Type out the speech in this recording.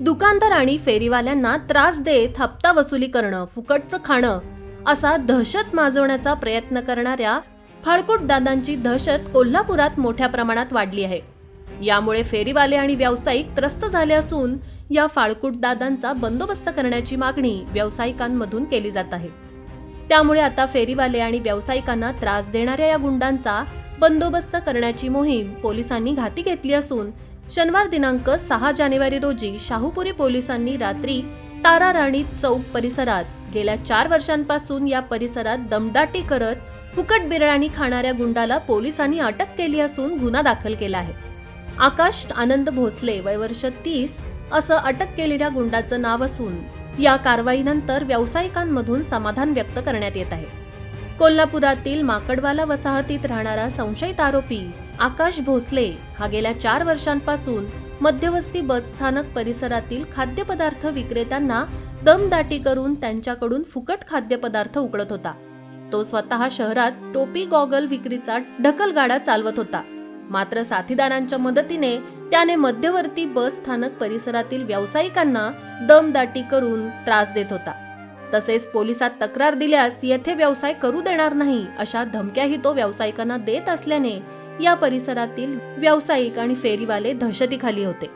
दुकानदार आणि फेरीवाल्यांना त्रास देत हप्ता वसुली करणं, फुकटचं खाणं असा दहशत माजवण्याचा प्रयत्न करणाऱ्या फाळकूट दादांची दहशत कोल्हापुरात मोठ्या प्रमाणात वाढली आहे। यामुळे फेरीवाले आणि व्यावसायिक त्रस्त झाले असून या फाळकूट दादांचा बंदोबस्त करण्याची मागणी व्यावसायिकांमधून केली जात आहे। त्यामुळे आता फेरीवाले आणि व्यावसायिकांना त्रास देणाऱ्या या गुंडांचा बंदोबस्त करण्याची मोहीम पोलिसांनी हाती घेतली असून शनिवार दिनांक 6 जानेवारी रोजी शाहूपुरी पोलिसांनी रात्री तारा राणी चौक परिसरात गेल्या 4 वर्षांपासून या परिसरात दमदाटी करत फुकट बिर्याणी खाणाऱ्या गुंडाला पोलिसांनी अटक केली असून गुन्हा दाखल केला आहे। आकाश आनंद भोसले वय वर्ष 30 असं अटक केलेल्या गुंडाचं नाव असून या कारवाईनंतर व्यावसायिकांमधून समाधान व्यक्त करण्यात येत आहे। कोल्हापुरातील माकडवाला वसाहतीत राहणारा संशयित आरोपी आकाश भोसले हा गेल्या 4 वर्षांपासून मध्यवस्ती बसस्थानक परिसरातील खाद्यपदार्थ विक्रेत्यांना दमदाटी करून त्यांच्याकडून फुकट खाद्यपदार्थ उकळत होता। तो स्वतः शहरात टोपी गॉगल विक्रीचा ढकलगाडा चालवत होता। मात्र साथीदारांच्या मदतीने त्याने मध्यवर्ती बस स्थानक परिसरातील व्यावसायिकांना दमदाटी करून त्रास देत होता। तसेच पोलिसात तक्रार दिल्यास येथे व्यवसाय करू देणार नाही अशा धमक्याही तो व्यावसायिकांना देत असल्याने या परिसरातील व्यावसायिक आणि फेरीवाले दहशतीखाली होते।